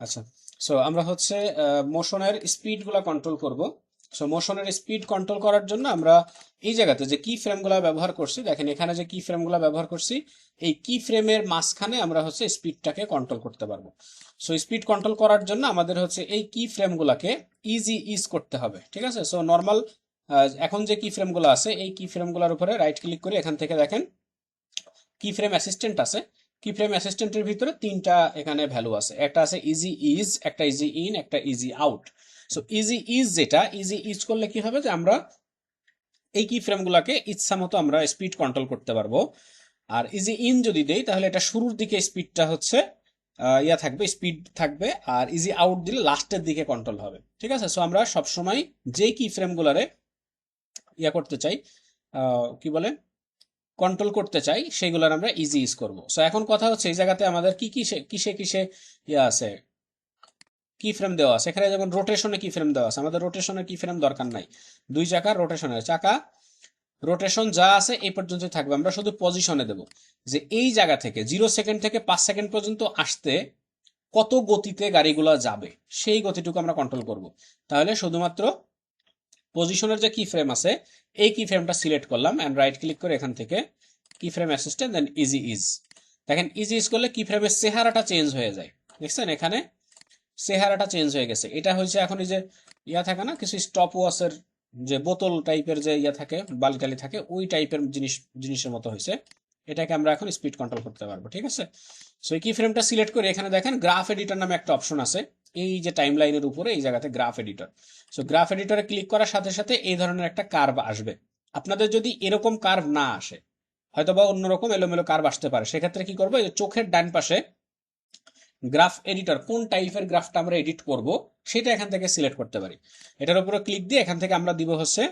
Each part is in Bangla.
আচ্ছা, সো আমরা হচ্ছে মোশনের স্পিড গুলা কন্ট্রোল করব। সো মোশনের স্পিড কন্ট্রোল করার জন্য আমরা এই জায়গাতে যে কি ফ্রেম গুলা ব্যবহার করছি, দেখেন এখানে যে কি ফ্রেম গুলা ব্যবহার করছি, এই কি ফ্রেমের মাঝখানে আমরা হচ্ছে স্পিডটাকে কন্ট্রোল করতে পারবো। সো স্পিড কন্ট্রোল করার জন্য আমাদের হচ্ছে এই কি ফ্রেম গুলাকে ইজি ইজ করতে হবে, ঠিক আছে? সো নর্মাল এখন যে কি ফ্রেম গুলো আছে, এই কি ফ্রেম গুলোর উপরে রাইট ক্লিক করে এখান থেকে দেখেন কি ফ্রেম অ্যাসিস্ট্যান্ট আছে। কি ফ্রেম অ্যাসিস্ট্যান্টের ভিতরে তিনটা এখানে ভ্যালু আছে, একটা আছে ইজি ইজ, একটা ইজি ইন, একটা easy out. So easy is, যেটা ইজি ইজ করলে কি হবে যে আমরা এই কি ফ্রেমগুলোকে ইচ্ছা মতো আমরা স্পিড কন্ট্রোল করতে পারবো। আর ইজি ইন যদি দেই তাহলে এটা শুরুর দিকে স্পিডটা হচ্ছে ইয়া থাকবে, স্পিড থাকবে। আর ইজি আউট দিলে লাস্টের দিকে কন্ট্রোল হবে, ঠিক আছে? সো আমরা সবসময় যেই কি ফ্রেমগুলারে ইয়া করতে চাই, কি বলে, কন্ট্রোল করতে চাই, সেগুলোর আমরা ইজি ইউজ করব। সো এখন কথা হচ্ছে এই জায়গাতে আমাদের কি কিসে কিসে কিসে ইয়ে আছে, কি ফ্রেম দেওয়া আছে। এখানে যেমন রোটেশনে কি ফ্রেম দেওয়া আছে, আমাদের রোটেশনের কি ফ্রেম দরকার নাই। দুই চাকার রোটেশনের চাকা রোটেশন যা আছে এই পর্যন্ত থাকবে, আমরা শুধু পজিশনে দেব যে এই জায়গা থেকে 0 সেকেন্ড থেকে 5 সেকেন্ড পর্যন্ত আসতে কত গতিতে গাড়িগুলো যাবে, সেই গতিটুকু আমরা কন্ট্রোল করব। তাহলে শুধুমাত্র পজিশনের যে কি ফ্রেম আছে এই কি ফ্রেমটা সিলেক্ট করলাম এন্ড রাইট ক্লিক করে এখান থেকে keyframe assistant then easy ease. দেখেন ইজি ইজ করলে কি ফ্রেমের চেহারাটা চেঞ্জ হয়ে যায়, দেখছেন এখানে চেহারাটা চেঞ্জ হয়ে গেছে। এটা হয়েছে এখন এই যে ইয়া থাকে না কিছু স্টপ ওয়াচের যে বোতল টাইপের যে ইয়া থাকে, বালকালি থাকে, ওই টাইপের জিনিসের মতো হয়েছে। এটাকে আমরা এখন স্পিড কন্ট্রোল করতে পারবো, ঠিক আছে? সো এই কি ফ্রেমটা সিলেক্ট করে এখানে দেখেন গ্রাফ এডিটর নামে একটা অপশন আছে, এই যে টাইম লাইনের উপরে এই জায়গাতে গ্রাফ এডিটর। সো গ্রাফ এডিটরে ক্লিক করার সাথে সাথে এই ধরনের একটা কার্ভ আসবে। আপনাদের যদি এরকম কার্ভ না আসে, হয়তোবা অন্যরকম এলোমেলো কার্ভ আসতে পারে, সেক্ষেত্রে কি করবো, এই যে চোখের ডান পাশে গ্রাফ এডিটর, কোন টাইপের গ্রাফটা আমরা এডিট করব সেটা এখান থেকে সিলেক্ট করতে পারি। এটার উপরে ক্লিক দিয়ে এখান থেকে আমরা দিব হচ্ছে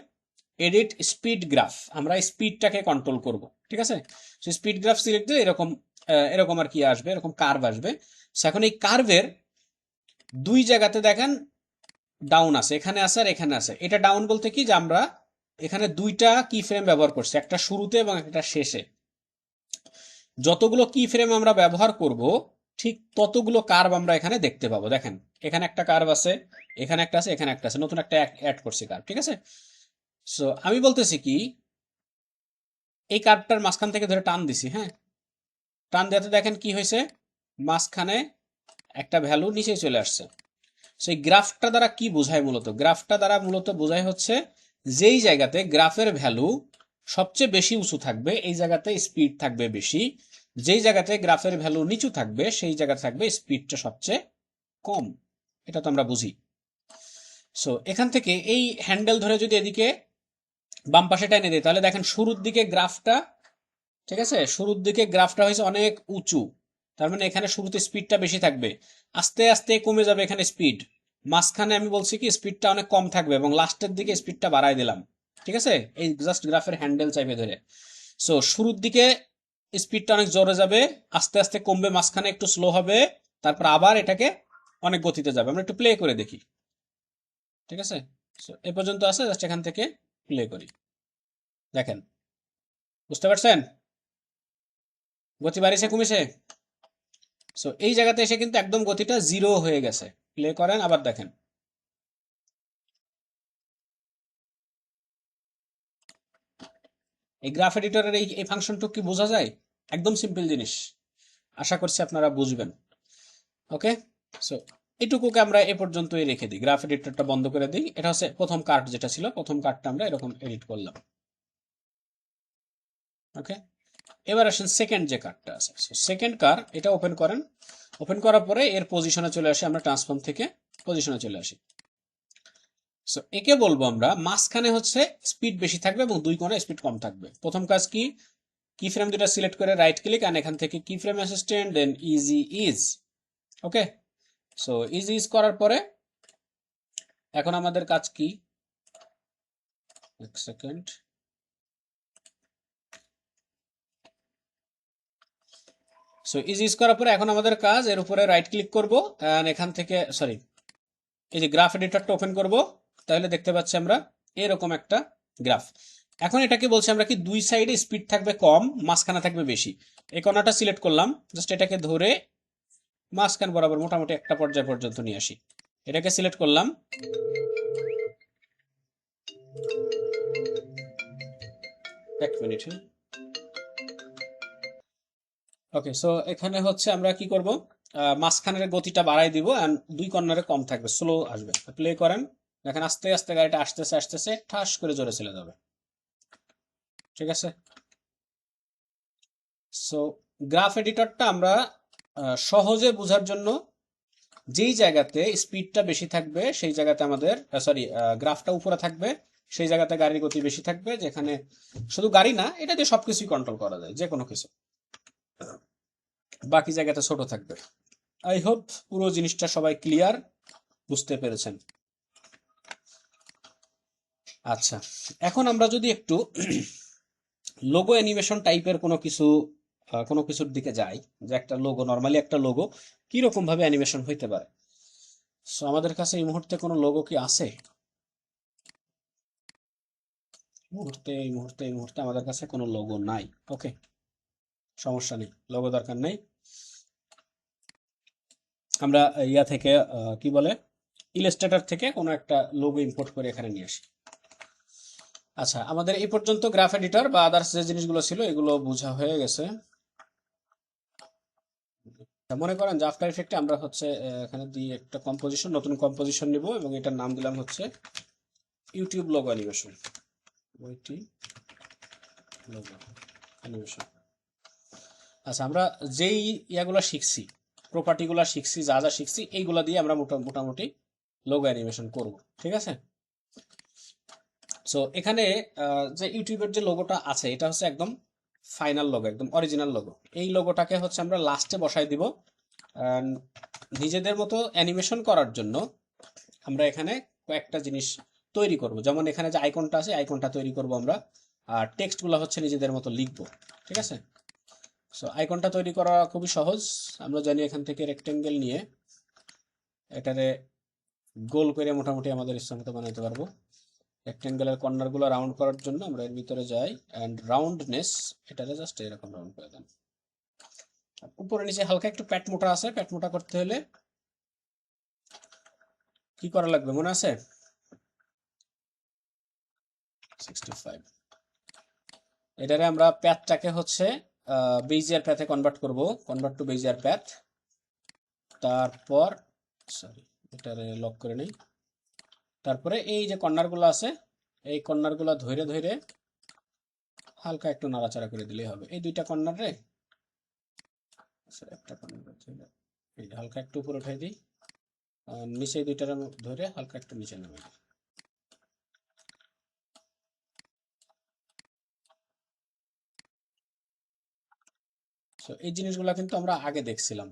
এডিট স্পিড গ্রাফ, আমরা স্পিডটাকে কন্ট্রোল করব, ঠিক আছে? সো স্পিড গ্রাফ সিলেক্ট দিয়ে এরকম এরকম আর কি আসবে, এরকম কার্ভ আসবে। সো এখন এই কার্ভের দুই জায়গাতে দেখেন ডাউন আছে, এখানে আছে আর এখানে আছে। এটা ডাউন বলতে কি যে আমরা এখানে দুইটা কি ফ্রেম ব্যবহার করছি, একটা শুরুতে এবং একটা শেষে। যতগুলো কি ফ্রেম আমরা ব্যবহার করব ঠিক ততগুলো কার্ভ আমরা এখানে দেখতে পাবো। দেখেন এখানে একটা কার্ভ আছে, এখানে একটা আছে, এখানে একটা আছে, নতুন একটা অ্যাড করছি কার্ভ, ঠিক আছে? সো আমি বলতেছি কি, এই কার্ভটার মাঝখান থেকে ধরে টান দিছি, হ্যাঁ, টান দেওয়াতে দেখেন কি হয়েছে, মাঝখানে একটা ভ্যালু নিচে চলে আসছে। সেই গ্রাফটা দ্বারা কি বোঝায়, মূলত গ্রাফটা দ্বারা মূলত বোঝায় হচ্ছে যেই জায়গাতে গ্রাফের ভ্যালু সবচেয়ে বেশি উঁচু থাকবে এই জায়গাতে স্পিড থাকবে বেশি, যেই জায়গাতে গ্রাফের ভ্যালু নিচু থাকবে সেই জায়গাতে থাকবে স্পিডটা সবচেয়ে কম। এটা তো আমরা বুঝি। সো এখান থেকে এই হ্যান্ডেল ধরে যদি এদিকে বাম পাশে টেনে দেয় তাহলে দেখেন শুরুর দিকে গ্রাফটা, ঠিক আছে, শুরুর দিকে গ্রাফটা হয়েছে অনেক উঁচু, তার মানে এখানে শুরুতে স্পিডটা বেশি থাকবে, আস্তে আস্তে কমে যাবে এখানে স্পিড। মাঝখানে আমি বলছি কি স্পিডটা অনেক কম থাকবে এবং লাস্টের দিকে স্পিডটা বাড়ায় দিলাম, ঠিক আছে, এই জাস্ট গ্রাফের হ্যান্ডেল চাইপে ধরে। সো শুরুর দিকে স্পিডটা অনেক জোরে যাবে, আস্তে আস্তে কমবে, মাঝখানে একটু স্লো হবে, তারপর আবার এটাকে অনেক গতিতে যাবে। আমরা একটু প্লে করে দেখি, ঠিক আছে? সো এ পর্যন্ত আছে, জাস্ট এখান থেকে প্লে করি, দেখেন, বুঝতে পারছেন গতি বাড়িছে কমেছে? সো এই জায়গাতে এসে কিন্তু একদম গতিটা জিরো হয়ে গেছে। প্লে করেন আবার দেখেন, এই গ্রাফ এডিটরের এই ফাংশনটুকু কি বোঝা যায়? একদম সিম্পল জিনিস, আশা করছি আপনারা বুঝবেন। ওকে, সো এটুকুকে আমরা এ পর্যন্তই রেখে দিই, গ্রাফ এডিটরটা বন্ধ করে দিই। এটা হচ্ছে প্রথম কার্ড যেটা ছিল, প্রথম কার্ডটা আমরা এরকম এডিট করলাম। ওকে, এবার আসেন সেকেন্ড যে কার্ডটা আছে, সেকেন্ড কার, এটা ওপেন করেন। ওপেন করার পরে এর পজিশনে চলে আসি, আমরা ট্রান্সফর্ম থেকে পজিশনে চলে আসি। সো একে বলবো আমরা মাঝখানে হচ্ছে স্পিড বেশি থাকবে এবং দুই কোণে স্পিড কম থাকবে। প্রথম কাজ কি, কি ফ্রেম দুটা সিলেক্ট করে রাইট ক্লিক আর এখান থেকে keyframe assistant then easy ease. Okay, so easy ease করার পরে এখন আমাদের কাজ কি, এক সেকেন্ড, সো ইজি ইজ করার পরে এখন আমাদের কাজ এর উপরে রাইট ক্লিক করব এন্ড এখান থেকে সরি এই যে গ্রাফ এডিটরটা ওপেন করব, তাহলে দেখতে পাচ্ছি আমরা এরকম একটা গ্রাফ। এখন এটাকে বলছি আমরা কি দুই সাইডে স্পিড থাকবে কম, মাঝখানে থাকবে বেশি। এই কোণাটা সিলেক্ট করলাম, জাস্ট এটাকে ধরে মাঝখান বরাবর মোটামুটি একটা পর্যায় পর্যন্ত নিয়ে আসি। এটাকে সিলেক্ট করলাম। এক মিনিট। ওকে, সো এখানে হচ্ছে আমরা কি করব, মাঝখানের গতিটা বাড়াই দিব, এন্ড দুই কর্নারে কম থাকবে, স্লো আসবে। প্লে করেন, দেখেন আস্তে আস্তে গাড়িটা আসতেছে আসতেছে ঠাস করে জোরে চলে যাবে। ঠিক আছে। সো গ্রাফ এডিটরটা আমরা সহজে বোঝার জন্য যেই জায়গাতে স্পিডটা বেশি থাকবে সেই জায়গাতে আমাদের, সরি, গ্রাফটা উপরে থাকবে সেই জায়গাতে গাড়ির গতি বেশি থাকবে। যেখানে শুধু গাড়ি না, এটা দিয়ে সবকিছুই কন্ট্রোল করা যায়, যে কোনো কিছু। বাকি জায়গাতে ছোট থাকবে। আই হোপ পুরো জিনিসটা সবাই ক্লিয়ার, বুঝতে পেরেছেন। আচ্ছা, এখন আমরা যদি একটু লোগো অ্যানিমেশন টাইপের কোনো কিছুর দিকে যাই, যে একটা লোগো, নর্মালি একটা লোগো কিরকম ভাবে অ্যানিমেশন হইতে পারে। সো আমাদের কাছে এই মুহূর্তে কোনো লোগো কি আছে? এই মুহূর্তে আমাদের কাছে কোনো লোগো নাই। ওকে, সমস্যা নেই, লোগো দরকার নেই। আমরা ইয়া থেকে কি বলে, ইলাস্ট্রেটর থেকে কোনো একটা লোগো ইম্পোর্ট করে এখানে নিয়ে আসি। আচ্ছা, আমাদের এই পর্যন্ত গ্রাফ এডিটর বা আদার্স যে জিনিসগুলো ছিল এগুলো বোঝা হয়ে গেছে। মনে করেন যে আফটার ইফেক্টে আমরা হচ্ছে এখানে দিয়ে একটা কম্পোজিশন, নতুন কম্পোজিশন নিব এবং এটার নাম দিলাম হচ্ছে YouTube logo animation. Logo animation. আচ্ছা, আমরা যেই ইয়াগুলো শিখছি, প্রপার্টিগুলো শিখছি, যা যা শিখছি এইগুলা দিয়ে আমরা মোটামুটি লোগো অ্যানিমেশন করব। ঠিক আছে। সো এখানে যে ইউটিউবের যে লোগোটা আছে এটা হচ্ছে একদম ফাইনাল লোগো, একদম অরিজিনাল লোগো। এই লোগোটাকে হচ্ছে আমরা লাস্টে বসাই দিব। নিজেদের মতো অ্যানিমেশন করার জন্য আমরা এখানে কয়েকটা জিনিস তৈরি করব। যেমন এখানে যে আইকনটা আছে, আইকনটা তৈরি করব আমরা, আর টেক্সটগুলো হচ্ছে নিজেদের মতো লিখব। ঠিক আছে। সো আইকনটা তৈরি করা খুবই সহজ। আমরা জানি এখান থেকে রেক্টেঙ্গেল নিয়ে এটারে গোল করে মোটামুটি আমাদের ইচ্ছা মতো বানাইতে পারবো। রেক্টেঙ্গেলের কর্নারগুলো রাউন্ড করার জন্য আমরা এর ভিতরে যাই, অ্যান্ড রাউন্ডনেস এটারে জাস্ট এরকম রাউন্ড করে দেন। উপরে নিচে হালকা একটু প্যাট মোটা আছে, প্যাট মোটা করতে হলে কি করা লাগবে মনে আছে? 65। এটারে আমরা প্যাথটাকে হচ্ছে বেজিয়ার প্যাথে কনভার্ট করব, কনভার্ট টু বেজিয়ার প্যাথ। তারপর সরি, এটারে লক করে নেই। তারপরে এই যে কর্নারগুলো আছে, এই কর্নারগুলো ধরে ধরে হালকা একটু নাড়াচাড়া করে দিলেই হবে। এই দুইটা কর্নারে একটা কর্নার হালকা একটু উপরে উঠাই দিই, নিচে দুইটার ধরে হালকা একটু নিচে নামাই দিই। এই জিনিসগুলো কিন্তু আমরা আগে দেখছিলাম।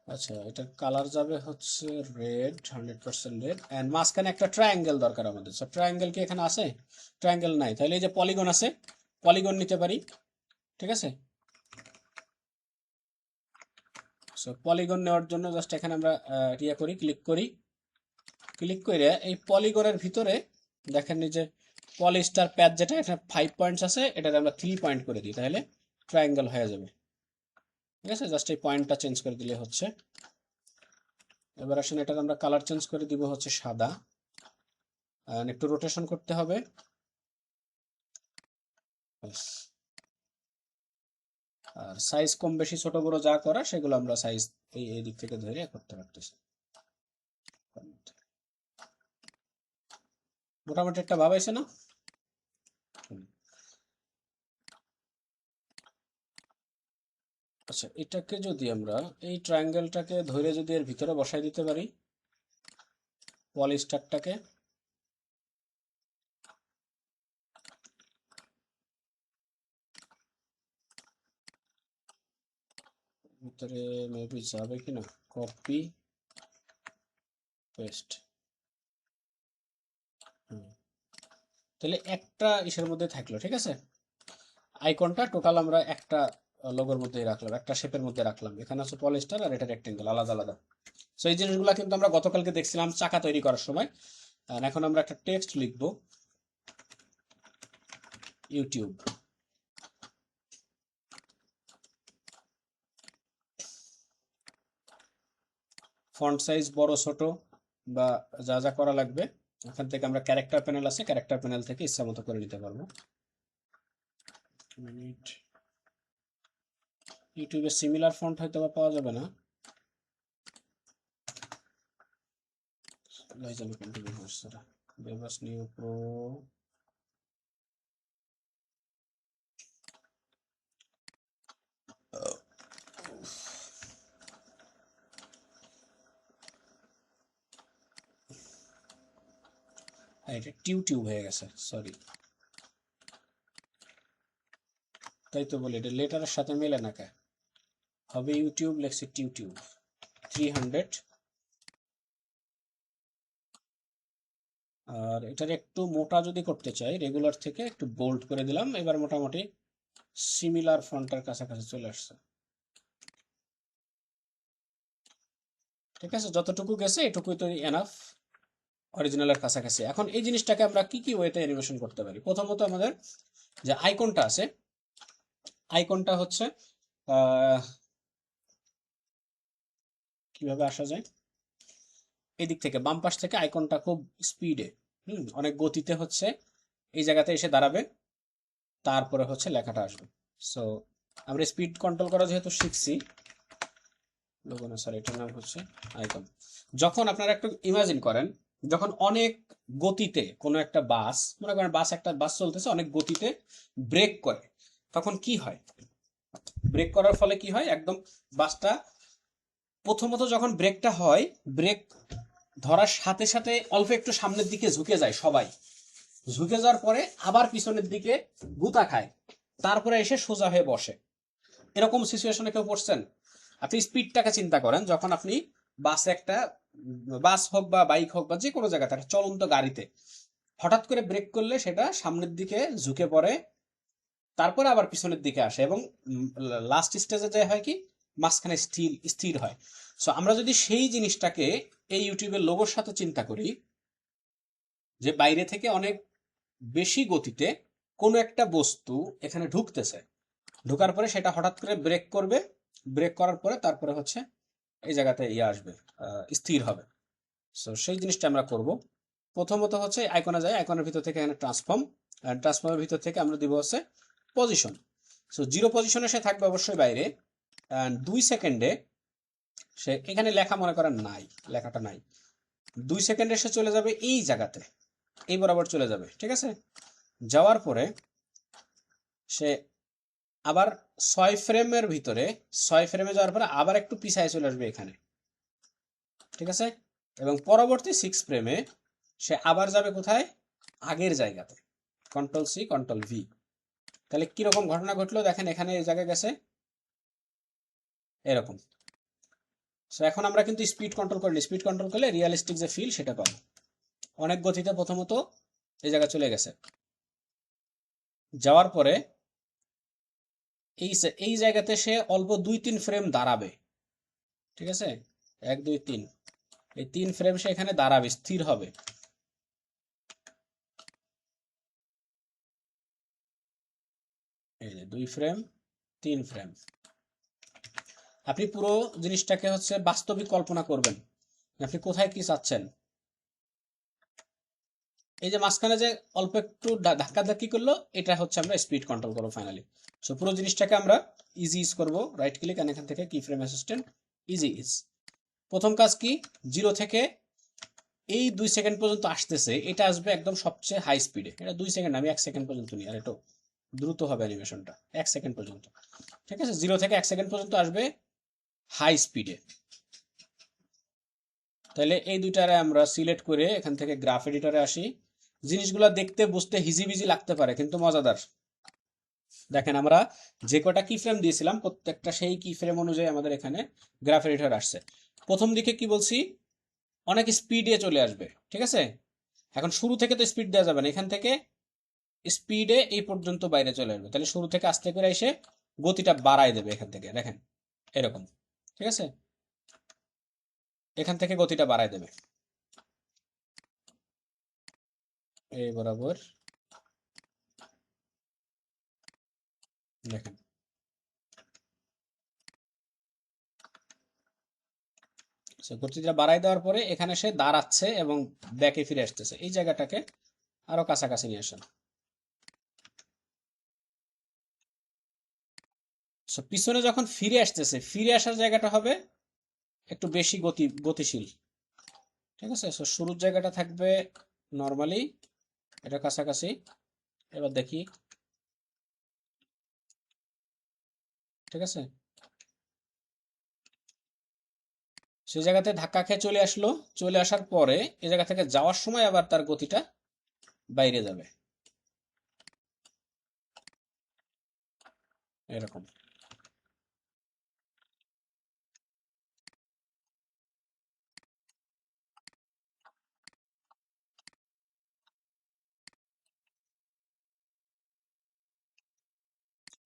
আচ্ছা, এটার কালার যাবে হচ্ছে রেড, 100% রেড, এন্ড মাঝখানে একটা ট্রায়াঙ্গেল দরকার আমাদের। সো ট্রায়াঙ্গেল কি এখানে আছে? ট্রায়াঙ্গেল নাই, তাহলে এই যে পলিগন আছে, পলিগন নিতে পারি। ঠিক আছে। সো পলিগন নেওয়ার জন্য জাস্ট এখানে আমরা ইয়া করি, ক্লিক করি। ক্লিক করে এই পলিগনের ভিতরে দেখেন এই যে পলিস্টার প্যাচ, যেটা এখানে 5 পয়েন্টস আছে, এটাতে আমরা 3 পয়েন্ট করে দিই, তাহলে ট্রায়াঙ্গেল হয়ে যাবে। ঠিক আছে, জাস্ট এই পয়েন্টটা চেঞ্জ করে দিলে হচ্ছে। এবার আসেন এটার আমরা কালার চেঞ্জ করে দিব হচ্ছে সাদা, একটু রোটেশন করতে হবে। আর সাইজ কম বেশি ছোট বড় যা করা সেগুলো আমরা সাইজ এই দিক থেকে ধরে করতে পারতেছি। মোটামুটি একটা ভাব আছে না? আচ্ছা, এটাকে যদি আমরা এই ট্রায়াঙ্গেলটাকে ধরে যদি এর ভিতরে বসাই দিতে পারি, পলিস্টারটাকে, ভিতরে মেবি যাবে কিনা, কপি পেস্ট। তাহলে একটা ইসের মধ্যে থাকলো। ঠিক আছে, আইকনটা টোটাল আমরা একটা লোগোর মধ্যেই রাখলাম, একটা শেপের মধ্যে রাখলাম। এখানে হচ্ছে পলিস্টার আর এটা রেক্টেঙ্গেল, আলাদা আলাদা। সো এই জিনিসগুলো কিন্তু আমরা গতকালকে দেখছিলাম চাকা তৈরি করার সময়। আর এখন আমরা একটা টেক্সট লিখবো, ইউটিউব। ফন্ট সাইজ বড় ছোট বা যা যা করা লাগবে এখান থেকে আমরা ক্যারেক্টার প্যানেল আছে, ক্যারেক্টার প্যানেল থেকে ইচ্ছা মতো করে নিতে পারবো। মিনিট, ইউটিউবে সিমিলার ফন্ট হয়তো বা পাওয়া যাবে না। লাইজানো কন্টিনিউ করছে বেবাস নিউ প্রো। এটা টিউটিউব হয়ে গেছে, সরি। তাই তো বলি, এটা লেটারের সাথে মেলে না কে, হবে ইউটিউব, লেখছি টিউটিউব 300। আর এটার একটু মোটা যদি করতে চাই, রেগুলার থেকে একটু বোল্ড করে দিলাম, এবার মোটামুটি সিমিলার ফন্টের কাছাকাছি চলে আসছে। ঠিক আছে, যতটুকু গেছে এটুকুই তো এনাফ অরিজিনালের কাছাকাছি। এখন এই জিনিসটাকে আমরা কি কি ওয়েতে অ্যানিমেশন করতে পারি? প্রথমত আমাদের যে আইকনটা আছে, আইকনটা হচ্ছে কিভাবে আসা যায়, এদিক থেকে বাম পাশ থেকে আইকনটা খুব স্পিডে, অনেক গতিতে হচ্ছে এই জায়গাতে এসে দাঁড়াবে, তারপরে হচ্ছে লেখাটা আসবে। সো আমরা স্পিড কন্ট্রোল করা যেহেতু শিখছি, লোগো না স্যার, এটার নাম হচ্ছে আইকন। যখন আপনারা একটু ইমাজিন করেন, যখন অনেক গতিতে কোনো একটা বাস, মনে করেন একটা বাস চলতেছে অনেক গতিতে, ব্রেক করে, তখন কি হয়? ব্রেক করার ফলে কি হয়, একদম বাসটা প্রথমত যখন ব্রেকটা হয়, ব্রেক ধরার সাথে সাথে অল্প একটু সামনের দিকে ঝুঁকে যায় সবাই, ঝুঁকে যাওয়ার পরে আবার পিছনের দিকে গুতা খায়, তারপরে এসে সোজা হয়ে বসে। এরকম সিচুয়েশনে কেউ পড়ছেন? আপনি স্পিডটাকে চিন্তা করেন, যখন আপনি বাসে একটা, বাস হোক বা বাইক হোক বা যে কোনো জায়গাতে একটা চলন্ত গাড়িতে হঠাৎ করে ব্রেক করলে সেটা সামনের দিকে ঝুঁকে পড়ে, তারপরে আবার পিছনের দিকে আসে, এবং লাস্ট স্টেজে যে হয় কি, মাঝখানে স্থির হয়। সো আমরা যদি সেই জিনিসটাকে এই ইউটিউবের লোগোর সাথে চিন্তা করি, যে বাইরে থেকে অনেক বেশি গতিতে কোনো একটা বস্তু এখানে ঢুকতেছে, ঢোকার পরে সেটা হঠাৎ করে ব্রেক করবে, ব্রেক করার পরে তারপরে হচ্ছে এই জায়গাতে ইয়ে আসবে, স্থির হবে। সো সেই জিনিসটা আমরা করব। প্রথমত হচ্ছে আইকনে যায়, আইকনের ভিতর থেকে এখানে ট্রান্সফর্ম, ট্রান্সফর্মের ভিতর থেকে আমরা দিব হচ্ছে পজিশন। সো 0 পজিশনে সে থাকবে অবশ্যই বাইরে, 2 সেকেন্ডে সে এখানে লেখা মনে করেন নাই, লেখাটা নাই, 2 সেকেন্ডে সে চলে যাবে এই জায়গাতে, এই বরাবর চলে যাবে, ঠিক আছে। যাওয়ার পরে সে আবার 6 ফ্রেমের ভিতরে, 6 ফ্রেমে যাওয়ার পরে আবার একটু পিছায় চলে আসবে এখানে, ঠিক আছে। এবং পরবর্তী 6 ফ্রেমে সে আবার যাবে কোথায়, আগের জায়গাতে, কন্ট্রোল-C কন্ট্রোল-V। তাহলে কিরকম ঘটনা ঘটলো দেখেন, এখানে এই জায়গায় গেছে এরকম। সো এখন আমরা কিন্তু স্পিড কন্ট্রোল করিনি, স্পিড কন্ট্রোল করলে রিয়েলিস্টিক যে ফিল সেটা পাবো। অনেক গতিতে প্রথমত এই জায়গায় চলে গেছে, যাওয়ার পরে এই জায়গাতে সে অল্প 2-3 ফ্রেম দাঁড়াবে, ঠিক আছে, 1 2 3, এই 3 ফ্রেম সে এখানে দাঁড়াবে, স্থির হবে। এই যে 2 ফ্রেম, 3 ফ্রেম। আপনি পুরো জিনিসটাকে হচ্ছে বাস্তবিক কল্পনা করবেন, আপনি কোথায় কি চাচ্ছেন। এই যে মাঝখানে যে অল্প একটু ধাক্কা ধাক্কি করলো, এটা হচ্ছে আমরা স্পিড কন্ট্রোল করবো ফাইনালি। সো পুরো জিনিসটাকে আমরা ইজি ইজ করবো, রাইট ক্লিক এন্ড এখান থেকে keyframe assistant, easy is. প্রথম কাজ কি, 0 থেকে এই 2 সেকেন্ড পর্যন্ত আসতেছে, এটা আসবে একদম সবচেয়ে হাই স্পিডে, এটা 2 সেকেন্ড, আমি 1 সেকেন্ড পর্যন্ত নিই, আর এটা দ্রুত হবে অ্যানিমেশনটা 1 সেকেন্ড পর্যন্ত, ঠিক আছে। 0 থেকে 1 সেকেন্ড পর্যন্ত আসবে হাই স্পিডে। তাহলে এই দুইটারে আমরা সিলেক্ট করে এখান থেকে গ্রাফ এডিটরে আসি। জিনিসগুলো দেখতে বুঝতে হিজিবিজি লাগতে পারে, কিন্তু মজাদার। দেখেন আমরা যে কটা কি ফ্রেম দিয়েছিলাম, প্রত্যেকটা সেই কি ফ্রেম অনুযায়ী আমাদের এখানে গ্রাফ এডিটর আসছে। প্রথম দিকে কি বলছি, অনেক স্পিডে চলে আসবে, ঠিক আছে। এখন শুরু থেকে তো স্পিড দেওয়া যাবে না, এখান থেকে স্পিডে এই পর্যন্ত বাইরে চলে আসবে, তাহলে শুরু থেকে আস্তে করে এসে গতিটা বাড়ায় দেবে এখান থেকে, দেখেন এরকম, ঠিক আছে। এখান থেকে গতিটা বাড়ায় দেবে এই বরাবর, দেখেন গতিটা বাড়াই দেওয়ার পরে এখানে সে দাঁড়াচ্ছে এবং ব্যাকে ফিরে আসতেছে, এই জায়গাটাকে আরো কাছাকাছি নিয়ে আসেন। পিছনে যখন ফিরে আসতেছে, ফিরে আসার জায়গাটা হবে একটু বেশি গতিশীল। ঠিক আছে, শুরুর জায়গাটা থাকবে নর্মালি এটা কাছাকাছি। এবার দেখি, ঠিক আছে, সেই জায়গাতে ধাক্কা খেয়ে চলে আসলো। চলে আসার পরে এই জায়গা থেকে যাওয়ার সময় আবার তার গতিটা বাইরে যাবে এরকম।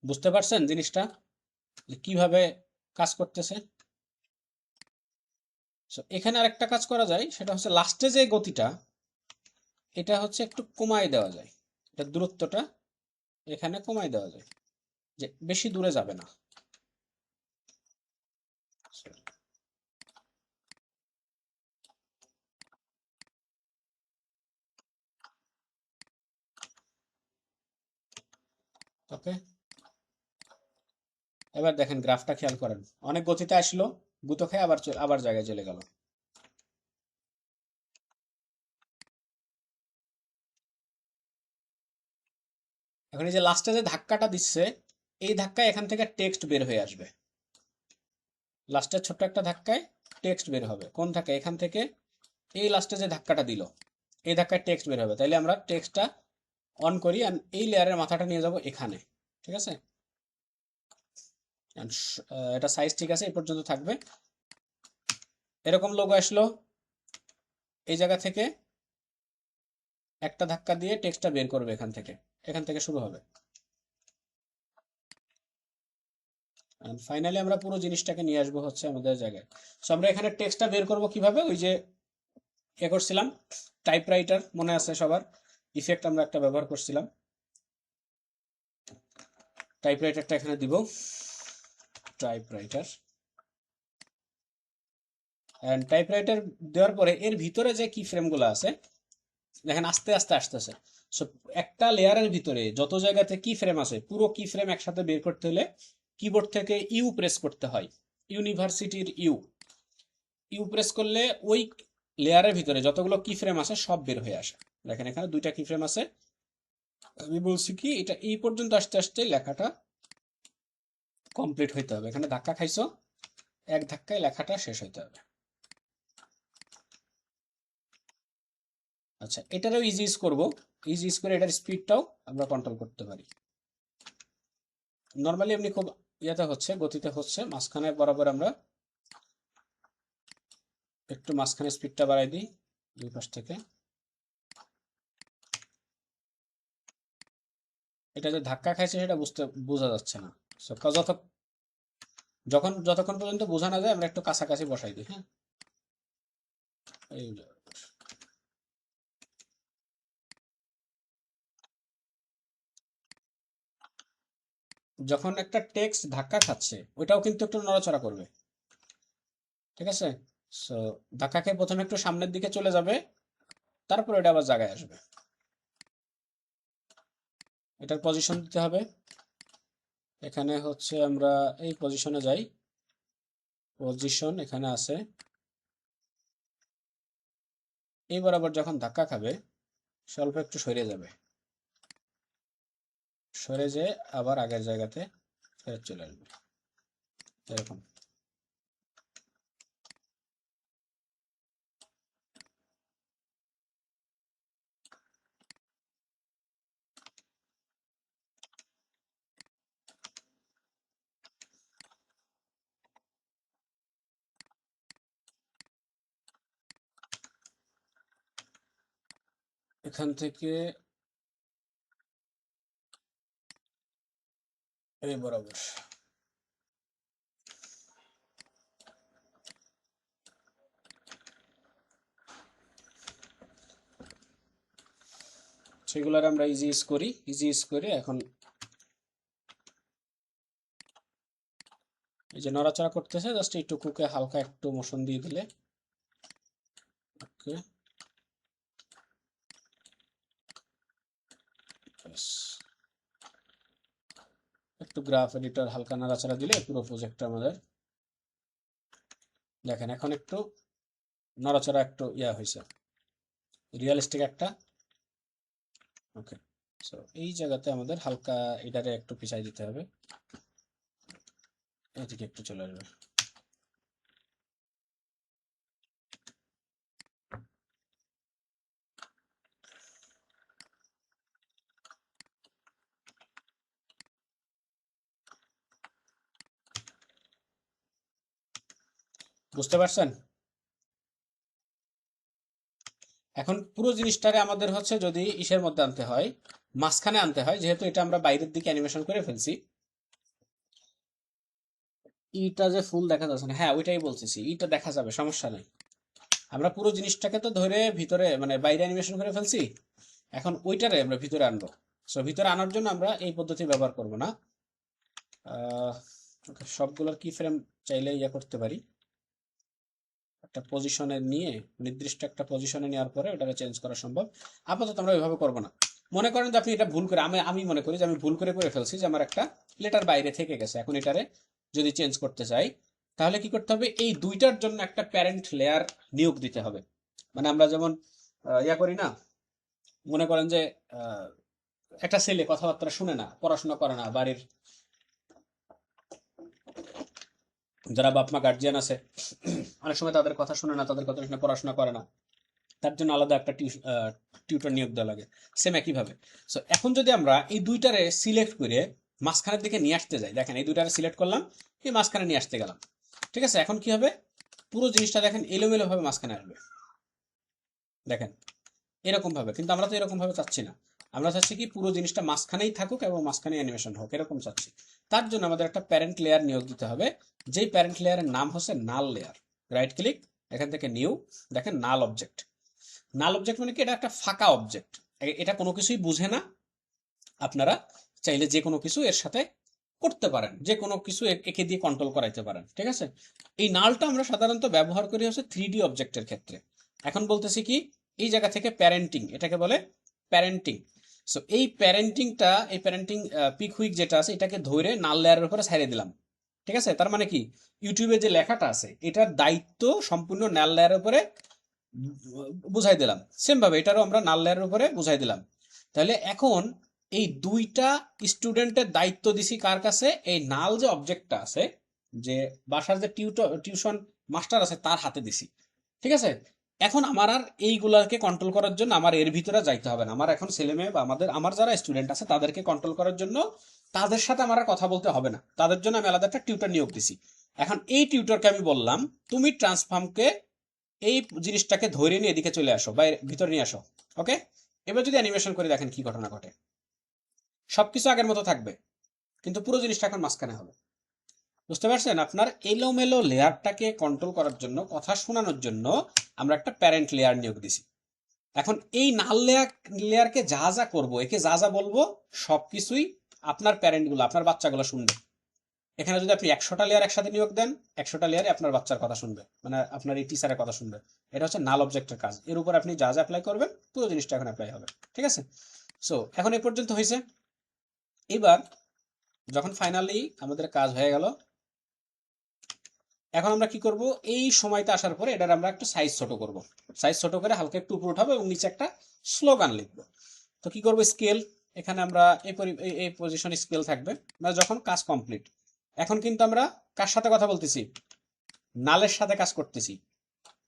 বুঝতে পারছেন জিনিসটা যে কিভাবে কাজ করতেছে? এখানে আরেকটা কাজ করা যায়, সেটা হচ্ছে লাস্টে যে গতিটা, এটা হচ্ছে একটু কমায় দেওয়া যায়। এটা দূরত্বটা এখানে কমায় দেওয়া যায়, যে বেশি দূরে যাবে না। ওকে, এবার দেখেন গ্রাফটা খেয়াল করেন, অনেক গতিতে আসলো, গুতো খেয়ে আবার আবার জায়গায় চলে গেল। এখন এই যে লাস্টে যে ধাক্কাটা দিচ্ছে, এই ধাক্কায় এখান থেকে টেক্সট বের হয়ে আসবে। লাস্টের ছোট্ট একটা ধাক্কায় টেক্সট বের হবে। কোন ধাক্কা? এখান থেকে এই লাস্টে যে ধাক্কাটা দিল, এই ধাক্কায় টেক্সট বের হবে। তাইলে আমরা টেক্সটটা অন করি, আর এই লেয়ারের মাথাটা নিয়ে যাব এখানে। ঠিক আছে, And এটা সাইজ ঠিক আছে, এই পর্যন্ত থাকবে। এরকম লোগো আসলো, এই জায়গা থেকে একটা ধাক্কা দিয়ে টেক্সটটা বের করবে এখান থেকে, এখান থেকে শুরু হবে। ফাইনালি আমরা পুরো জিনিসটাকে নিয়ে আসবো হচ্ছে আমাদের জায়গায়। সো আমরা এখানে টেক্সটটা বের করব কিভাবে? ওই যে এ করছিলাম টাইপরাইটার, মনে আছে সবার? ইফেক্ট আমরা একটা ব্যবহার করছিলাম, টাইপরাইটারটা এখানে দিব, টাইপরাইটার। এন্ড টাইপরাইটার দেওয়ার পরে এর ভিতরে যে কি ফ্রেমগুলো আছে দেখেন আস্তে আস্তে আসতেছে। সো একটা লেয়ারের ভিতরে যত জায়গাতে কি ফ্রেম আছে, পুরো কি ফ্রেম একসাথে বের করতে হলে কিবোর্ড থেকে ইউ প্রেস করতে হয়। ইউনিভার্সিটির ইউ, ইউ প্রেস করলে ওই লেয়ারের ভিতরে যতগুলো কি ফ্রেম আছে সব বের হয়ে আসে। দেখেন এখানে দুইটা কি ফ্রেম আছে। আমি বলছি কি, এটা এই পর্যন্ত আসতে আসতে লেখাটা কমপ্লিট হইতে হবে। এখানে ধাক্কা খাইছো, এক ধাক্কায় লেখাটা শেষ হইতে হবে। আচ্ছা, এটারও ইজি ইউজ করবো, ইজি ইউজ করে এটার স্পিডটাও আমরা কন্ট্রোল করতে পারি। নর্মালি এমনি খুব ইয়েতে হচ্ছে, গতিতে হচ্ছে, মাঝখানে বরাবর আমরা একটু মাঝখানে স্পিডটা বাড়াই দিই দুই পাশ থেকে। এটা যে ধাক্কা খাইছে সেটা বোঝা যাচ্ছে না। যতক্ষণ পর্যন্ত বোঝা না যায় আমরা একটু কাছাকাছি বসাই দিই। হ্যাঁ, এই যে। যখন একটা টেক্সট ধাক্কা খাচ্ছে ওইটাও কিন্তু একটু নড়াচড়া করবে। ঠিক আছে, সো ধাক্কা খেয়ে প্রথমে একটু সামনের দিকে চলে যাবে, তারপর এটা আবার জায়গায় আসবে। এটার পজিশন দিতে হবে। এখানে হচ্ছে আমরা এই পজিশনে যাই, পজিশন এখানে আছে। এই বরাবর যখন ধাক্কা খাবে স্বল্প একটু সরে যাবে, সরে যেয়ে আবার আগের জায়গাতে ফেরত চলে আসবে এরকম। এখান থেকে এই বরাবর। সেগুলোর আমরা ইজি ইউজ করি, ইজি ইউজ করে এখন এই যে নড়াচড়া করতেছে, জাস্ট এইটুকুকে হালকা একটু মোশন দিয়ে দিলে ওকে, একটু গ্রাফ এডিটর হালকা নাড়াচাড়া দিলে পুরো প্রজেক্টটা আমাদের দেখেন এখন একটু নড়াচড়া একটু হয়েছে, রিয়েলিস্টিক একটা। ওকে, সো এই জায়গাতে আমাদের হালকা এটারে একটু পিছাই দিতে হবে, এদিকে একটু চলে আসবে। বুঝতে পারছেন? এখন পুরো জিনিসটারে আমাদের হচ্ছে যদি ইসের মধ্যে আনতে হয়, মাঝখানে আনতে হয়, যেহেতু এটা আমরা বাইরের দিকে অ্যানিমেশন করে ফেলছি। ইটা যে ফুল দেখা যাচ্ছে না, হ্যাঁ ওইটাই বলতেছি, ইটা দেখা যাবে, সমস্যা নেই। আমরা পুরো জিনিসটাকে তো ধরে ভিতরে মানে বাইরে অ্যানিমেশন করে ফেলছি, এখন ওইটারে আমরা ভিতরে আনবো। সো ভিতরে আনার জন্য আমরা এই পদ্ধতি ব্যবহার করব না। সবগুলোর কি ফ্রেম চাইলে করতে পারি, একটা পজিশনে নিয়ে, নির্দিষ্ট একটা পজিশনে নেওয়ার পরে ওটাকে চেঞ্জ করা সম্ভব। আপাতত আমরা ওইভাবে করবো না। মনে করেন যে আপনি এটা ভুল করে, আমি মনে করি যে আমি ভুল করে ফেলছি, যে আমার একটা লেটার বাইরে থেকে গেছে, এখন এটারে যদি চেঞ্জ করতে চাই তাহলে কি করতে হবে, এই দুইটার জন্য একটা প্যারেন্ট লেয়ার নিয়োগ দিতে হবে। মানে আমরা যেমন করি না, মনে করেন যে একটা ছেলে কথাবার্তা শুনে না, পড়াশোনা করে না, বাড়ির যারা বাপ মা গার্জিয়ান আছে অনেক সময় তাদের কথা শুনে না, তাদের কথা শুনে পড়াশোনা করে না, তার জন্য আলাদা একটা টিউটর নিয়োগ দেওয়া লাগে। সেম একইভাবে, সো এখন যদি আমরা এই দুইটারে সিলেক্ট করে মাঝখানের দিকে নিয়ে আসতে যাই, দেখেন এই দুইটারে সিলেক্ট করলাম, এই মাঝখানে নিয়ে আসতে গেলাম, ঠিক আছে? এখন কি হবে, পুরো জিনিসটা দেখেন এলোমেলো ভাবে মাঝখানে আসবে, দেখেন এরকম ভাবে। কিন্তু আমরা তো এরকম ভাবে চাচ্ছি না, আমরা চাচ্ছি কি পুরো জিনিসটা মাঝখানেই থাকুক এবং মাঝখানে অ্যানিমেশন হোক, এরকম চাচ্ছি। তার জন্য আমাদের একটা প্যারেন্ট লেয়ার নিয়োগ দিতে হবে, যেই প্যারেন্ট লেয়ারের নাম হচ্ছে নাল লেয়ার। রাইট ক্লিক, এখান থেকে নিউ, দেখেন নাল অবজেক্ট। নাল অবজেক্ট মানে কি, এটা একটা ফাঁকা অবজেক্ট, এটা কোনো কিছুই বুঝে না। আপনারা চাইলে যে কোনো কিছু এর সাথে করতে পারেন, যে কোনো কিছু একে দিয়ে কন্ট্রোল করাইতে পারেন, ঠিক আছে? এই নালটা আমরা সাধারণত ব্যবহার করি হচ্ছে 3D অবজেক্টের ক্ষেত্রে। এখন বলতেছি কি, এই জায়গা থেকে প্যারেন্টিং, এটাকে বলে প্যারেন্টিং। সো এই প্যারেন্টিংটা, এই প্যারেন্টিং পিক হুইক যেটা আছে, এটাকে ধরে নাল লেয়ারের উপরে ছাড়িয়ে দিলাম, ঠিক আছে? তার মানে কি, ইউটিউবে যে লেখাটা আছে এটার দায়িত্ব সম্পূর্ণ নাল লেয়ারের উপরে বুঝাই দিলাম। সেম ভাবে এটারও আমরা নাল লেয়ারের উপরে বুঝাই দিলাম। তাহলে এখন এই দুইটা স্টুডেন্টের দায়িত্ব দিছি কার কাছে, এই নাল যে অবজেক্টটা আছে, যে বাসার যে টিউশন মাস্টার আছে তার হাতে দিছি, ঠিক আছে? এখন আমার আর এইগুলাকে কন্ট্রোল করার জন্য আমার এর ভিতরে যাইতে হবে না। আমার এখন ছেলে মেয়ে বা আমার যারা স্টুডেন্ট আছে তাদেরকে কন্ট্রোল করার জন্য তাদের সাথে আমার আর কথা বলতে হবে না, তাদের জন্য আমি আলাদা একটা টিউটর নিয়োগ দিছি। এখন এই টিউটরকে আমি বললাম তুমি ট্রান্সফর্মকে, এই জিনিসটাকে ধরে নিয়ে এদিকে চলে আসো, বাইরে ভিতরে নিয়ে আসো। ওকে, এবার যদি অ্যানিমেশন করে দেখেন কি ঘটনা ঘটে, সবকিছু আগের মতো থাকবে, কিন্তু পুরো জিনিসটা এখন মাঝখানে হবে। বুঝতে পারছেন? আপনার এলোমেলো লেয়ারটাকে কন্ট্রোল করার জন্য, কথা শোনানোর জন্য আমরা একটা প্যারেন্ট লেয়ার নিয়োগ দিছি। এখন এই নাল লেয়ারকে যা যা করবো, একে যা যা বলবো, সবকিছুই আপনার প্যারেন্টগুলো, আপনার বাচ্চাগুলো শুনবে। এখানে যদি আপনি 100টা লেয়ার একসাথে নিয়োগ দেন, 100টা লেয়ারে আপনার বাচ্চার কথা শুনবে, মানে আপনার এই টিচারের কথা শুনবে। এটা হচ্ছে নাল অবজেক্টের কাজ, এর উপর আপনি যা যা অ্যাপ্লাই করবেন পুরো জিনিসটা এখন অ্যাপ্লাই হবে, ঠিক আছে? সো এখন এই পর্যন্ত হয়েছে। এবার যখন ফাইনালি আমাদের কাজ হয়ে গেল, এখন আমরা কি করব, এই সময়টা আসার পরে এটার আমরা একটু সাইজ ছোট করব। সাইজ ছোট করে হালকা একটু উপর উঠাবো এবং নিচে একটা স্লোগান লিখবো। তো কি করব, স্কেল, এখানে আমরা এই পজিশন স্কেল থাকবে, মানে যখন কাজ কমপ্লিট। এখন কিন্তু আমরা কার সাথে কথা বলতেছি, নালের সাথে কাজ করতেছি,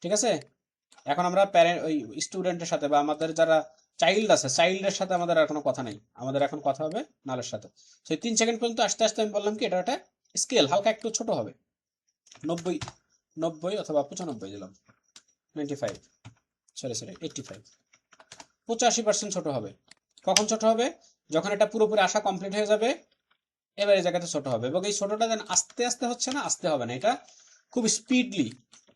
ঠিক আছে? এখন আমরা প্যারেন্ট ওই স্টুডেন্টের সাথে বা আমাদের যারা চাইল্ড আছে, চাইল্ডের সাথে আমাদের আর কোনো কথা নেই, আমাদের এখন কথা হবে নালের সাথে। সেই 3 সেকেন্ড পর্যন্ত আস্তে আস্তে আমি বললাম কি এটা একটা স্কেল, হালকা একটু ছোট হবে, 90 90 অথবা 95 দিলাম, 95, সরি 85, 85% ছোট হবে। কখন ছোট হবে, যখন এটা পুরোপুরি আসা কমপ্লিট হয়ে যাবে, এবার এই জায়গাতে ছোট হবে। এবং এই ছোটটা যেন আস্তে আস্তে হচ্ছে না, আসতে হবে না, এটা খুব স্পিডলি,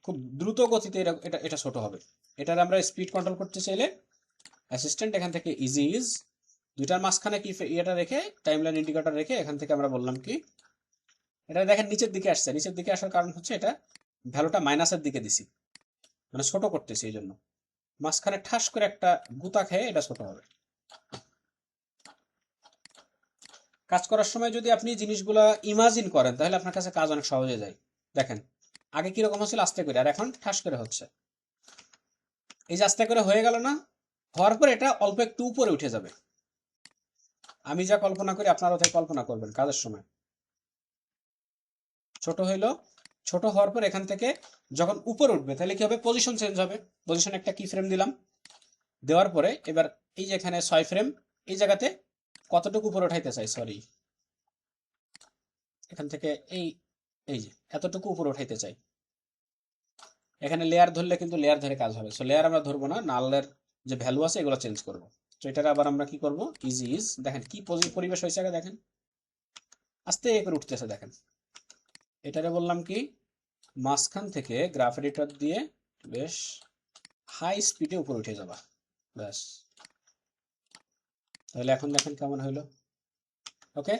খুব দ্রুত গতিতে এটা এটা ছোট হবে। এটার আমরা স্পিড কন্ট্রোল করতে চাইলে অ্যাসিস্ট্যান্ট, এখান থেকে ইজ দুইটার মাঝখানে কি এটা রেখে, টাইমলাইন ইন্ডিকেটর রেখে, এখান থেকে আমরা বললাম কি, এটা দেখেন নিচের দিকে আসছে। নিচের দিকে আসার কারণ হচ্ছে এটা ভ্যালুটা মাইনাসের দিকে দিছি, মানে ছোট করতেছি এই জন্য। মাঝখানে ঠাস করে একটা গুতা খেয়ে এটা ছোট হবে। কাজ করার সময় যদি আপনি জিনিসগুলা ইমাজিন করেন তাহলে আপনার কাছে কাজ অনেক সহজে যায়। দেখেন আগে কিরকম হচ্ছিল আস্তে করে, আর এখন ঠাস করে হচ্ছে। এই যে আস্তে করে হয়ে গেল না, হওয়ার পর এটা অল্প একটু উপরে উঠে যাবে। আমি যা কল্পনা করি আপনারাও তাই কল্পনা করবেন কাজের সময়। ছোট হইলো, ছোট হওয়ার পর এখান থেকে যখন উপরে উঠবে তাহলে কি হবে, পজিশন চেঞ্জ হবে। পজিশন একটা কি ফ্রেম দিলাম, দেওয়ার পরে এবার এই যে এখানে 6 ফ্রেম, এই জায়গাতে কতটুকু উপরে উঠাইতে চাই, সরি এখান থেকে এই এই যে এতটুকু উপরে উঠাইতে চাই। এখানে লেয়ার ধরলে কিন্তু লেয়ার ধরে কাজ হবে, সো লেয়ার আমরা ধরবো না, নালের যে ভ্যালু আছে এগুলো চেঞ্জ করবো। তো এটার আবার আমরা কি করব, ইজি ইজ, দেখেন কি পরিবেশ হয়েছে আগে দেখেন, আস্তে করে উঠতেছে দেখেন। এটারে বললাম কি, মাঝখান থেকে গ্রাফ এডিটর দিয়ে বেশ হাই স্পিডে উপরে উঠে যাবা, ব্যাস। তাহলে এখন দেখেন কেমন হইলো। ওকে,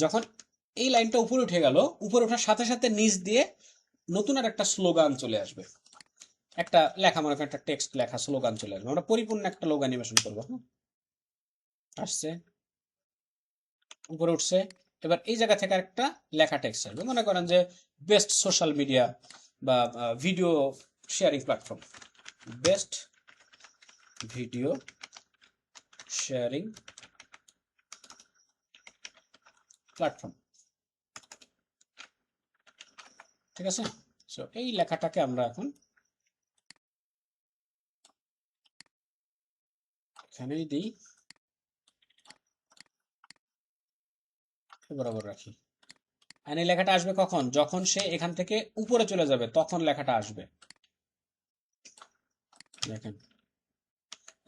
যখন এই লাইনটা উপরে উঠে গেল, উপরে ওঠার সাথে সাথে নিচ দিয়ে নতুন আর একটা স্লোগান চলে আসবে, একটা লেখা, মনে করেন একটা টেক্সট লেখা স্লোগান চলে আসবে। আমরা পরিপূর্ণ একটা লোগো অ্যানিমেশন করবো। হ্যাঁ, আসছে, উপরে উঠছে। এবার এই জায়গা থেকে একটা লেখা টেক্সট আসবে, মনে করেন যে বেস্ট সোশ্যাল মিডিয়া বা video sharing platform, best video sharing platform, ঠিক আছে। সো এই লেখাটাকে আমরা এখন এখানেই দিই, বরাবর রাখি। আর এই লেখাটা আসবে কখন, যখন সে এখান থেকে উপরে চলে যাবে তখন লেখাটা আসবে, দেখেন।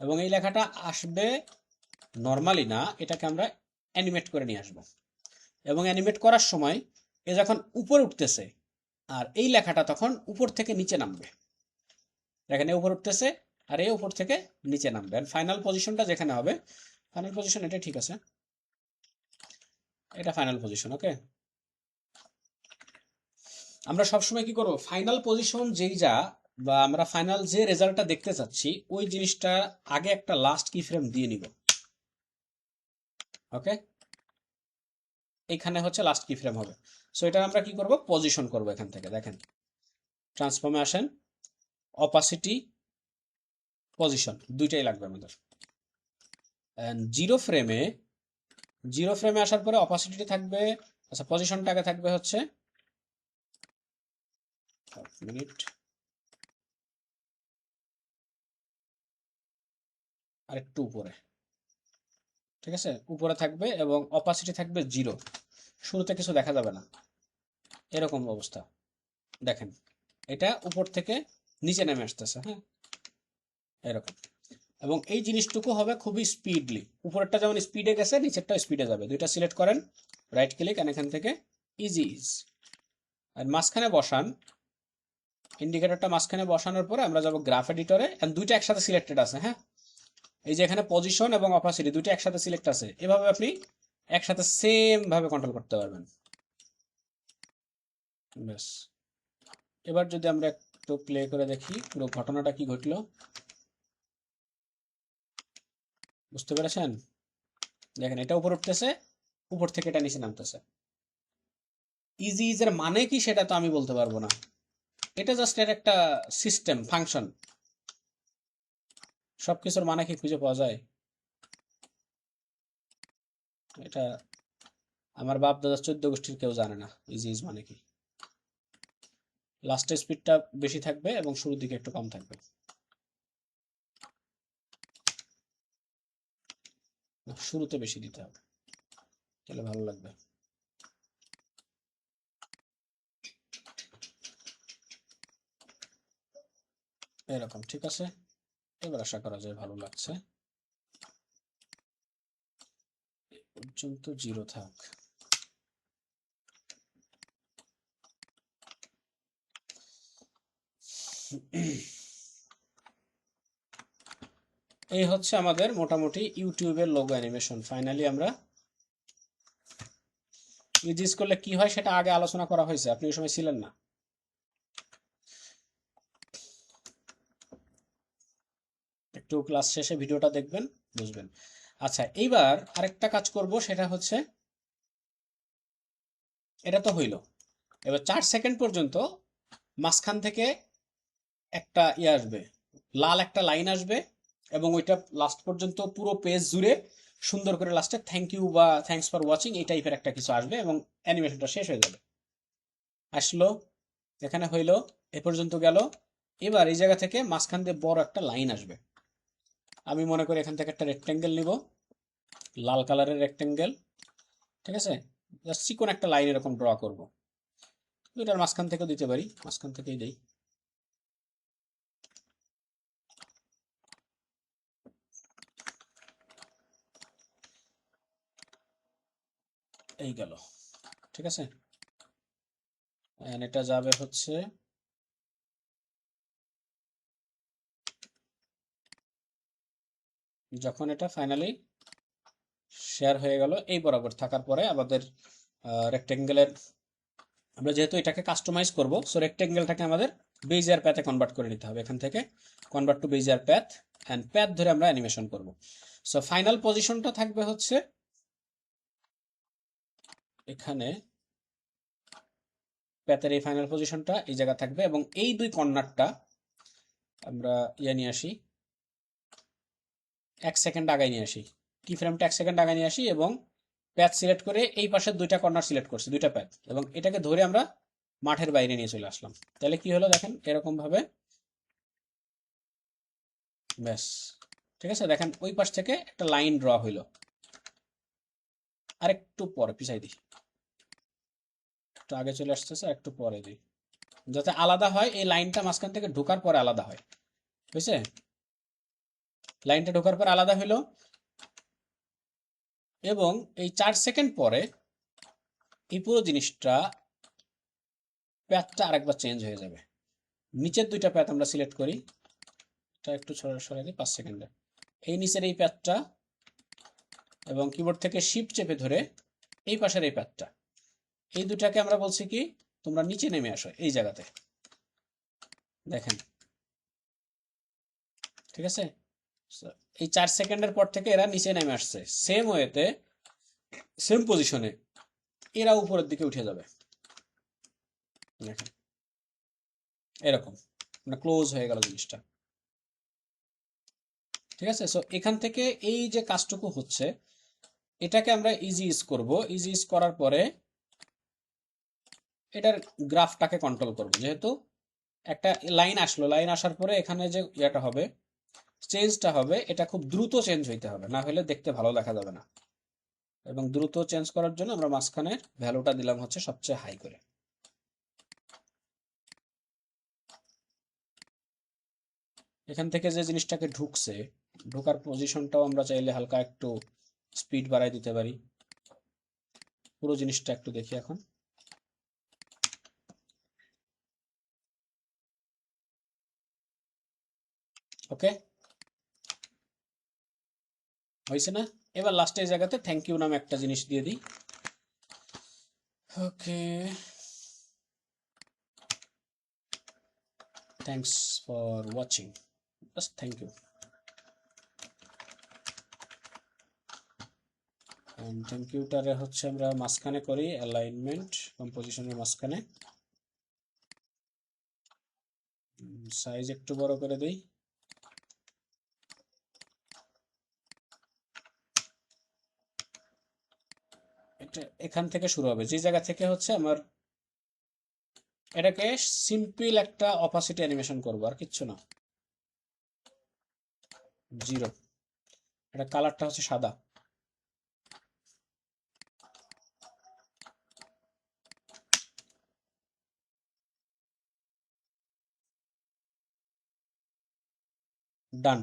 এবং এই লেখাটা আসবে নর্মালি না, এটাকে আমরা অ্যানিমেট করে নিয়ে আসবো। এবং অ্যানিমেট করার সময় এ যখন উপরে উঠতেছে আর এই লেখাটা তখন উপর থেকে নিচে নামবে, দেখেন এ উপর উঠতেছে আর এ উপর থেকে নিচে নামবে। আর ফাইনাল পজিশনটা যেখানে হবে, ফাইনাল পজিশন এটা ঠিক আছে, এটা ফাইনাল পজিশন। ওকে, আমরা সবসময় কি করব, ফাইনাল পজিশন যেই যা বা আমরা ফাইনাল যে রেজাল্টটা দেখতে চাচ্ছি ওই জিনিসটা আগে একটা লাস্ট কি ফ্রেম দিয়ে নিব। ওকে, এখানে হচ্ছে লাস্ট কি ফ্রেম হবে। সো এটা আমরা কি করব, পজিশন করব এখান থেকে। দেখেন ট্রান্সফর্মে আসেন, অপাসিটি, পজিশন দুইটাই লাগবে আমাদের। জিরো ফ্রেমে, জিরো ফ্রেমে আসার পরে অপাসিটি থাকবে, আচ্ছা পজিশনটা আগে থাকবে হচ্ছে মিনিট, আর একটু উপরে, ঠিক আছে উপরে থাকবে, এবং অপাসিটি থাকবে 0, শুরুতে কিছু দেখা যাবে না, এরকম অবস্থা। দেখেন এটা উপর থেকে নিচে নেমে আসতেছে, হ্যাঁ এরকম। এবং এই জিনিসটুকু হবে খুবই স্পিডলি, উপরেরটা যেমন স্পিডে গেছে নিচেরটা স্পিডে যাবে। দুইটা সিলেক্ট করেন, রাইট ক্লিক, আর এখান থেকে ইজি ইজ, আর মাঝখানে বসান ইন্ডিকেটরটা, মাঝখানে বসানোর পরে আমরা যাব গ্রাফ এডিটরে, এন্ড দুইটা একসাথে সিলেক্টেড আছে। হ্যাঁ, এই যে এখানে পজিশন এবং অপাসিটি দুইটা একসাথে সিলেক্ট আছে, এভাবে আপনি একসাথে সেম ভাবে কন্ট্রোল করতে পারবেন। ব্যাস, এবার যদি আমরা একটু প্লে করে দেখি পুরো ঘটনাটা কি ঘটলো, বুঝতে পেরেছেন? দেখেন এটা উপর উঠতেছে, উপর থেকে এটা নিচে নামতেছে। ইজি ইজের মানে কি সেটা তো আমি বলতে পারবো না, এটা জাস্ট এর একটা সিস্টেম ফাংশন। সবকিছুর মানে কি খুঁজে পাওয়া যায়? এটা আমার বাপ দাদা 14 গোষ্ঠীর কেউ জানে না ইজি ইজ মানে কি। লাস্টের স্পিডটা বেশি থাকবে এবং শুরুর দিকে একটু কম থাকবে, শুরুতে বেশি দিতে হবে, তাহলে ভালো লাগবে। এরকম ঠিক আছে, এবার আশা করা যায় ভালো লাগছে। পর্যন্ত 0 থাক। এই হচ্ছে আমাদের মোটামুটি ইউটিউবের লোগো অ্যানিমেশন। ফাইনালি আমরা ইউজ করলে কি হয় সেটা আগে আলোচনা করা হয়েছে, আপনি ওই সময় ছিলেন না। একটু ক্লাস শেষে ভিডিওটা দেখবেন, বুঝবেন। আচ্ছা, এইবার আরেকটা কাজ করব, সেটা হচ্ছে এটা তো হইলো। এবার 4 সেকেন্ড পর্যন্ত মাঝখান থেকে একটা আসবে, লাল একটা লাইন আসবে, এবং ওইটা লাস্ট পর্যন্ত পুরো পেজ জুড়ে সুন্দর করে লাস্টে থ্যাংক ইউ বা থ্যাঙ্কস ফর ওয়াচিং এই টাইপের একটা কিছু আসবে, এবং অ্যানিমেশনটা শেষ হয়ে যাবে। আসলো, এখানে হইলো, এ পর্যন্ত গেল। এবার এই জায়গা থেকে মাঝখান দিয়ে বড় একটা লাইন আসবে। আমি মনে করি এখান থেকে একটা রেক্টেঙ্গেল নিব, লাল কালারের রেক্টেঙ্গেল, ঠিক আছে। জাস্ট চিকন একটা লাইন এরকম ড্র করব। এটার মাঝখান থেকেও দিতে পারি, মাঝখান থেকেই দেই। এই গেল, ঠিক আছে। এটা যাবে হচ্ছে যখন এটা ফাইনালি শেয়ার হয়ে গেল এই বরাবর থাকার পরে আমাদের রেক্টেঙ্গেলের, আমরা যেহেতু এটাকে কাস্টমাইজ করব, সো রেক্টেঙ্গেলটাকে আমাদের বেজিয়ার প্যাথে কনভার্ট করে নিতে হবে। এখান থেকে convert to Bezier path, and path ধরে আমরা অ্যানিমেশন করব। সো ফাইনাল পজিশনটা থাকবে হচ্ছে এখানে, প্যাথের এই ফাইনাল পজিশনটা এই জায়গা থাকবে, এবং এই দুই কর্নারটা আমরা নিয়ে আসি, 1 সেকেন্ড আগায় নিয়ে আসি, কি ফ্রেমটা 1 সেকেন্ড আগায় নিয়ে আসি, এবং প্যাথ সিলেক্ট করে এই পাশের দুইটা কর্নার সিলেক্ট করছি, দুইটা প্যাথ, এবং এটাকে ধরে আমরা মাঠের বাইরে নিয়ে চলে আসলাম। তাহলে কি হলো দেখেন, এরকম ভাবে, ব্যাস, ঠিক আছে। দেখেন ওই পাশ থেকে একটা লাইন ড্র হইলো। আরেকটু পরে পিছাই দিই, একটু আগে চলে আসতেছে, একটু পরে দিই, যাতে আলাদা হয়। এই লাইনটা মাঝখান থেকে ঢোকার পরে আলাদা হয়, বুঝছে? লাইনটা ঢোকার পর আলাদা হইলো, এবং এই 4 সেকেন্ড পরে এই পুরো জিনিসটা, প্যাথটা আরেকবার চেঞ্জ হয়ে যাবে। নিচের দুইটা প্যাথ আমরা সিলেক্ট করি, এটা একটু সরাই দিই 5 সেকেন্ডে। এই নিচের এই প্যাথটা, এবং কিবোর্ড থেকে শিফট চেপে ধরে এই পাশের এই প্যাথটা, এই দুটাকে আমরা বলছি কি, তোমরা নিচে নেমে আসো এই জায়গাতে, দেখেন, ঠিক আছে। So, এই 4 সেকেন্ডের পর থেকে এরা নিচে নেমে আসছে, সেম ওয়েতে, সেম পজিশনে এরা উপরের দিকে উঠে যাবে, দেখেন এরকম, মানে ক্লোজ হয়ে গেল জিনিসটা, ঠিক আছে। সো এখান থেকে এই যে কাজটুকু হচ্ছে, এটাকে আমরা ইজি ইজ করব। ইজি ইজ করার পরে এটার গ্রাফটাকে কন্ট্রোল করব, যেহেতু একটা লাইন আসলো, লাইন আসার পরে এখানে যে ইয়েটা হবে, চেঞ্জটা হবে, এটা খুব দ্রুত চেঞ্জ হইতে হবে, না হলে দেখতে ভালো দেখা যাবে না। এবং দ্রুত চেঞ্জ করার জন্য আমরা মাঝখানে ভ্যালুটা দিলাম হচ্ছে সবচেয়ে হাই করে। এখান থেকে যে জিনিসটাকে ঢুকছে, ঢোকার পজিশনটাও আমরা চাইলে হালকা একটু স্পিড বাড়াই দিতে পারি। পুরো জিনিসটা একটু দেখি এখন। ওকে, হয়েছে না? এবার লাস্টে এই জায়গাতে থ্যাংক ইউ নামে একটা জিনিস দিয়ে দিই। Okay, thanks for watching, just thank you. Thank ইউটারে হচ্ছে আমরা মাঝখানে করি অ্যালাইনমেন্ট, কম্পোজিশনের মাঝখানে সাইজ একটু বড় করে দেই। এটা এখান থেকে শুরু হবে, যে জায়গা থেকে হচ্ছে আমার, এটাকে সিম্পল একটা অপাসিটি অ্যানিমেশন করব, আর কিচ্ছু না, 0। এটা কালারটা হচ্ছে সাদা। ডান।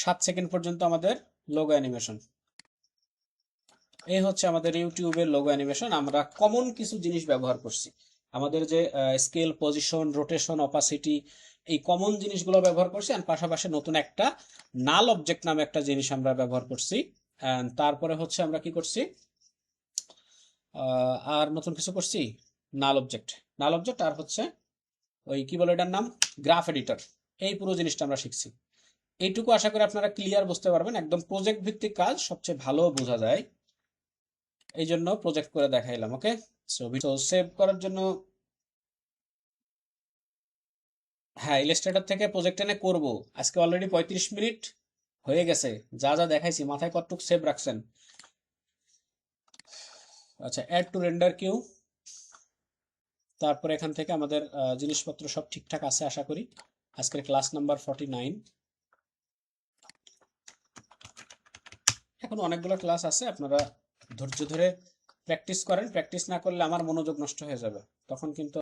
7 সেকেন্ড পর্যন্ত আমাদের লোগো অ্যানিমেশন। এই হচ্ছে আমাদের ইউটিউবের লোগো অ্যানিমেশন। আমরা কমন কিছু জিনিস ব্যবহার করছি, আমাদের যে স্কেল, পজিশন, রোটেশন, অপাসিটি, এই কমন জিনিসগুলো ব্যবহার করছি, আর পাশাপাশি নতুন একটা নাল অবজেক্ট নামে একটা জিনিস আমরা ব্যবহার করছি। তারপরে হচ্ছে আমরা কি করছি, আর নতুন কিছু করছি, নাল অবজেক্ট, নাল অবজেক্ট, আর হচ্ছে ওই কি বলে এটার নাম, গ্রাফ এডিটর। এই পুরো জিনিসটা আমরা শিখছি। এইটুকু আশা করি আপনারা ক্লিয়ার বুঝতে পারবেন। একদম প্রজেক্ট ভিত্তিক কাজ সবচেয়ে ভালো বোঝা যায়, এই জন্য প্রজেক্ট করে দেখাইলাম। ওকে, সো সেভ করার জন্য, হ্যাঁ ইলাস্ট্রেটর থেকে প্রজেক্ট এনে করব। আজকে অলরেডি 35 মিনিট হয়ে গেছে, যা যা দেখাইছি মাথায় কতটুকু সেভ রাখছেন? আচ্ছা, অ্যাড টু রেন্ডার কিউ। তারপরে এখান থেকে আমাদের জিনিসপত্র সব ঠিকঠাক আছে আশা করি। আজকের ক্লাস নাম্বার 49। এখন অনেকগুলো ক্লাস আছে, আপনারা ধৈর্য ধরে প্র্যাকটিস করেন। প্র্যাকটিস না করলে আমার মনোযোগ নষ্ট হয়ে যাবে, তখন কিন্তু